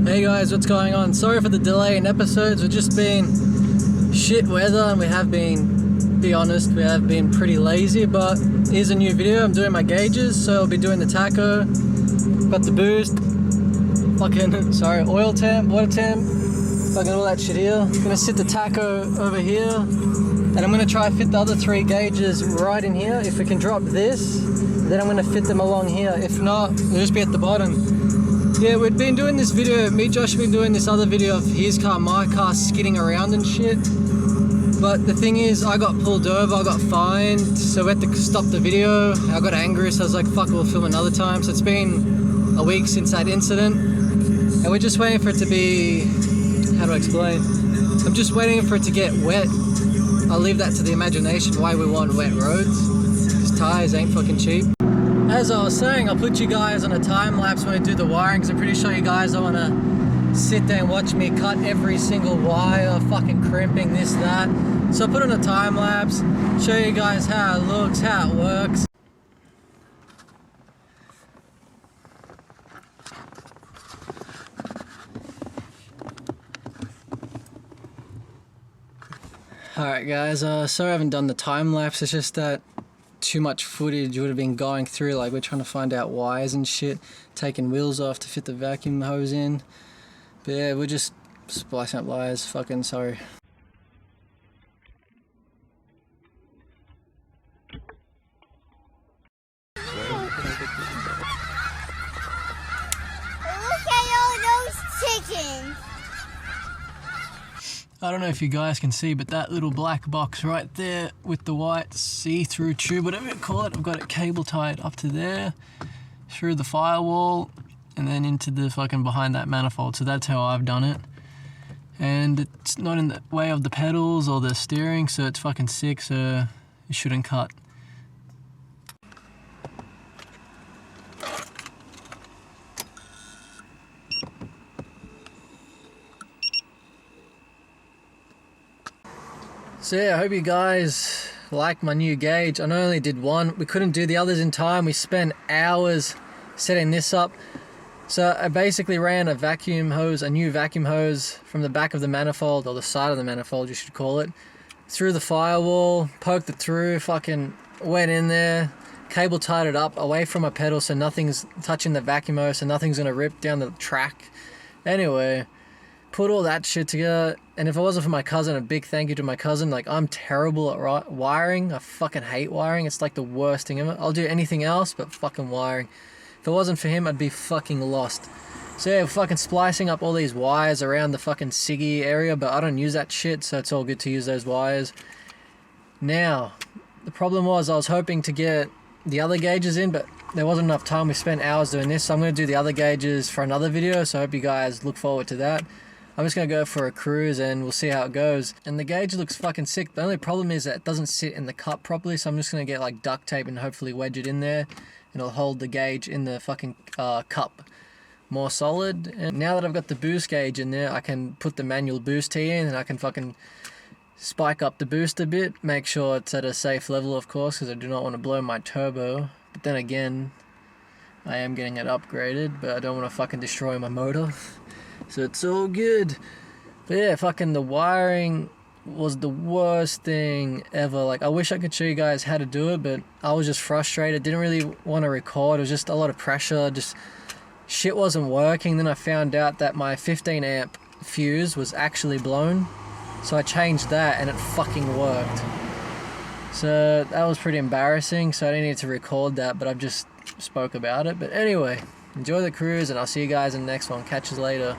Hey guys, what's going on? Sorry for the delay in episodes. We've just been shit weather and we have been, be honest, we have been pretty lazy, but here's a new video. I'm doing my gauges, so I'll be doing the taco. Got the boost, fucking, sorry, oil temp, water temp, fucking all that shit here. I'm gonna sit the taco over here and I'm gonna try to fit the other 3 gauges right in here. If we can drop this, then I'm gonna fit them along here. If not, they'll just be at the bottom. Yeah, we've been doing this video, me and Josh have been doing this other video of his car, my car, skidding around and shit. But the thing is, I got pulled over, I got fined, so we had to stop the video. I got angry, so I was like, fuck, we'll film another time. So it's been a week since that incident, and we're just waiting for it to be, how do I explain? I'm just waiting for it to get wet. I'll leave that to the imagination why we want wet roads, because tires ain't fucking cheap. As I was saying, I'll put you guys on a time lapse when I do the wiring, because I'm pretty sure you guys don't want to sit there and watch me cut every single wire, fucking crimping, this, that. So I'll put on a time lapse, show you guys how it looks, how it works. Alright guys, sorry I haven't done the time lapse, it's just that too much footage would have been going through, like we're trying to find out wires and shit, taking wheels off to fit the vacuum hose in. But yeah, we're just splicing up wires, fucking sorry. Look at all those chickens! I don't know if you guys can see, but that little black box right there with the white see-through tube, whatever you call it, I've got it cable tied up to there, through the firewall, and then into the fucking behind that manifold. So that's how I've done it. And it's not in the way of the pedals or the steering, so it's fucking sick, so it shouldn't cut. So yeah, I hope you guys like my new gauge. I only did one. We couldn't do the others in time. We spent hours setting this up. So I basically ran a vacuum hose, a new vacuum hose from the back of the manifold, or the side of the manifold you should call it, through the firewall, poked it through, fucking went in there, cable tied it up away from a pedal so nothing's touching the vacuum hose, so nothing's gonna rip down the track. Anyway, put all that shit together, and if it wasn't for my cousin, a big thank you to my cousin. Like, I'm terrible at wiring. I fucking hate wiring. It's like the worst thing ever. I'll do anything else but fucking wiring. If it wasn't for him, I'd be fucking lost. So yeah, fucking splicing up all these wires around the fucking Siggy area, but I don't use that shit, so it's all good to use those wires. Now, the problem was I was hoping to get the other gauges in, but there wasn't enough time. We spent hours doing this, so I'm going to do the other gauges for another video, so I hope you guys look forward to that. I'm just going to go for a cruise and we'll see how it goes. And the gauge looks fucking sick. The only problem is that it doesn't sit in the cup properly, so I'm just going to get like duct tape and hopefully wedge it in there, and it'll hold the gauge in the fucking cup more solid. And now that I've got the boost gauge in there, I can put the manual boost tee in and I can fucking spike up the boost a bit, make sure it's at a safe level, of course, because I do not want to blow my turbo. But then again, I am getting it upgraded, but I don't want to fucking destroy my motor. So it's all good. But yeah, fucking the wiring was the worst thing ever. Like, I wish I could show you guys how to do it, but I was just frustrated. Didn't really want to record. It was just a lot of pressure. Just shit wasn't working. Then I found out that my 15 amp fuse was actually blown. So I changed that and it fucking worked. So that was pretty embarrassing. So I didn't need to record that, but I've just spoke about it. But anyway, enjoy the cruise and I'll see you guys in the next one. Catch you later.